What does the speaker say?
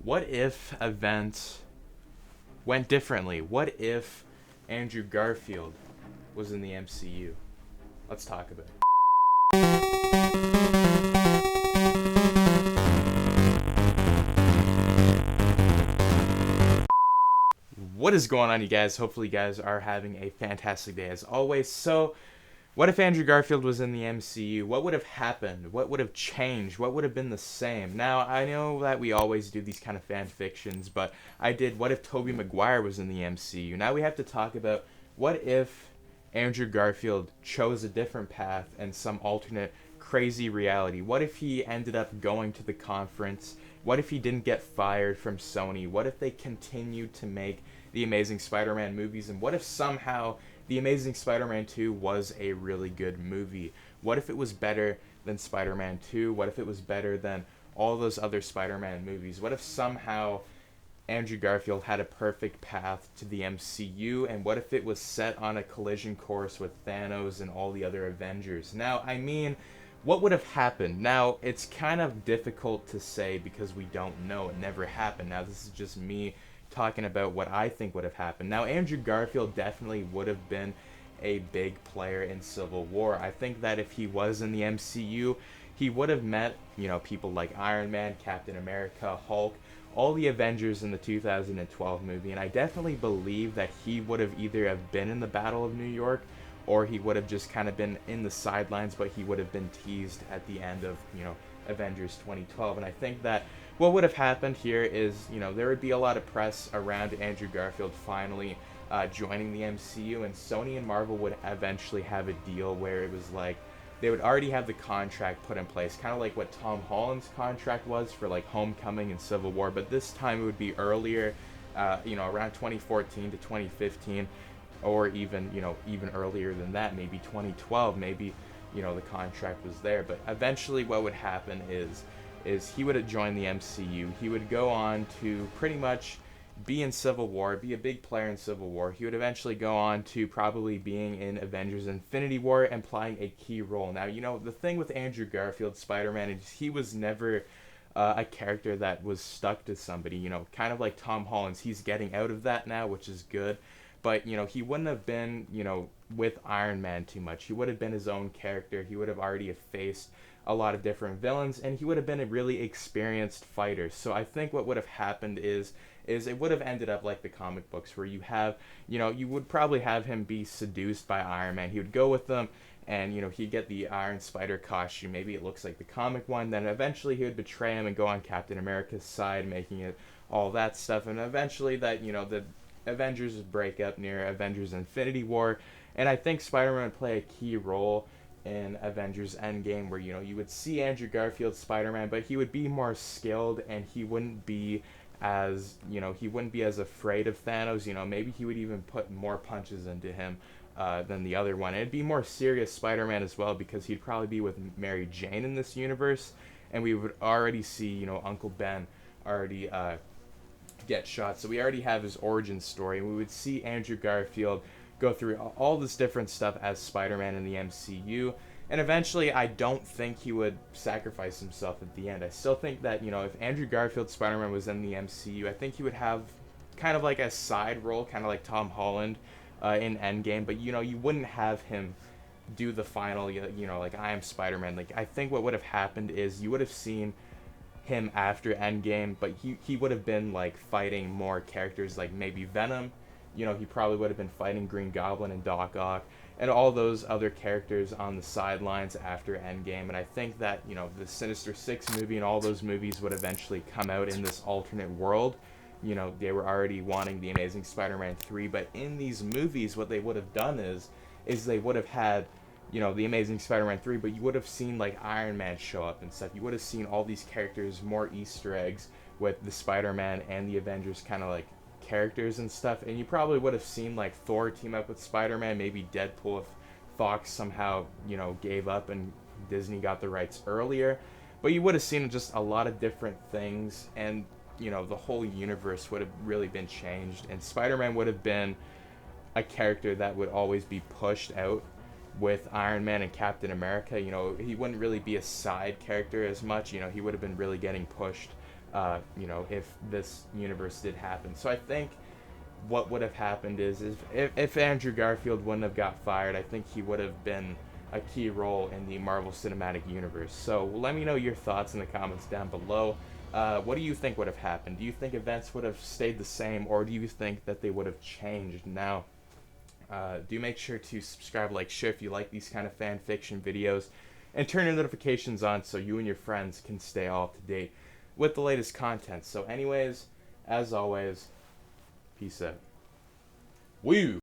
What if events went differently? What if Andrew Garfield was in the MCU? Let's talk about it. What is going on, you guys? Hopefully you guys are having a fantastic day as always. So, what if Andrew Garfield was in the MCU? What would have happened? What would have changed? What would have been the same? Now, I know that we always do these kind of fan fictions, but I did what if Tobey Maguire was in the MCU? Now we have to talk about what if Andrew Garfield chose a different path and some alternate crazy reality? What if he ended up going to the conference? What if he didn't get fired from Sony? What if they continued to make the Amazing Spider-Man movies? And what if somehow the Amazing Spider-Man 2 was a really good movie? What if it was better than Spider-Man 2? What if it was better than all those other Spider-Man movies? What if somehow Andrew Garfield had a perfect path to the MCU? And what if it was set on a collision course with Thanos and all the other Avengers? Now, I mean, what would have happened? Now, it's kind of difficult to say because we don't know. It never happened. Now, this is just me talking about what I think would have happened. Now, Andrew Garfield definitely would have been a big player in Civil War. I think that if he was in the MCU, he would have met, people like Iron Man, Captain America, Hulk, all the Avengers in the 2012 movie, and I definitely believe that he would have either have been in the Battle of New York or he would have just kind of been in the sidelines, but he would have been teased at the end of, Avengers 2012. And I think that what would have happened here is, there would be a lot of press around Andrew Garfield finally joining the MCU, and Sony and Marvel would eventually have a deal where it was like they would already have the contract put in place, kind of like what Tom Holland's contract was for like Homecoming and Civil War, but this time it would be earlier, around 2014 to 2015, or even, even earlier than that, maybe 2012, maybe, the contract was there. But eventually what would happen is he would have joined the MCU. He would go on to pretty much be in Civil War, be a big player in Civil War. He would eventually go on to probably being in Avengers Infinity War and playing a key role. Now, the thing with Andrew Garfield, Spider-Man, is he was never a character that was stuck to somebody, kind of like Tom Holland's. He's getting out of that now, which is good. But, he wouldn't have been, with Iron Man too much. He would have been his own character. He would have already faced a lot of different villains, and he would have been a really experienced fighter. So I think what would have happened is it would have ended up like the comic books, where you have, you would probably have him be seduced by Iron Man. He would go with them, and, he'd get the Iron Spider costume. Maybe it looks like the comic one. Then eventually he would betray him and go on Captain America's side, making it all that stuff. And eventually that, the Avengers would break up near Avengers Infinity War. And I think Spider-Man would play a key role in Avengers Endgame, where, you would see Andrew Garfield Spider-Man, but he would be more skilled, and he wouldn't be as, he wouldn't be as afraid of Thanos. Maybe he would even put more punches into him than the other one. And it'd be more serious Spider-Man as well, because he'd probably be with Mary Jane in this universe, and we would already see, Uncle Ben already get shot. So we already have his origin story, and we would see Andrew Garfield go through all this different stuff as Spider-Man in the MCU. And eventually, I don't think he would sacrifice himself at the end. I still think that, if Andrew Garfield Spider-Man was in the MCU, I think he would have kind of like a side role, kind of like Tom Holland in Endgame. But, you wouldn't have him do the final, like, I am Spider-Man. Like, I think what would have happened is you would have seen him after Endgame, but he would have been, like, fighting more characters, like maybe Venom. He probably would have been fighting Green Goblin and Doc Ock and all those other characters on the sidelines after Endgame. And I think that, the Sinister Six movie and all those movies would eventually come out in this alternate world. They were already wanting the Amazing Spider-Man 3, but in these movies, what they would have done is they would have had, the Amazing Spider-Man 3, but you would have seen, like, Iron Man show up and stuff. You would have seen all these characters, more Easter eggs with the Spider-Man and the Avengers kind of, like, characters and stuff. And you probably would have seen, like, Thor team up with Spider-Man, maybe Deadpool if Fox somehow, gave up and Disney got the rights earlier. But you would have seen just a lot of different things, and, the whole universe would have really been changed. And Spider-Man would have been a character that would always be pushed out with Iron Man and Captain America. He wouldn't really be a side character as much. He would have been really getting pushed if this universe did happen. So I think what would have happened is if Andrew Garfield wouldn't have got fired, I think he would have been a key role in the Marvel Cinematic Universe. So let me know your thoughts in the comments down below. What do you think would have happened? Do you think events would have stayed the same, or do you think that they would have changed? Now, do make sure to subscribe, like, share if you like these kind of fan fiction videos, and turn your notifications on so you and your friends can stay all up to date with the latest content. So anyways, as always, peace out. Woo!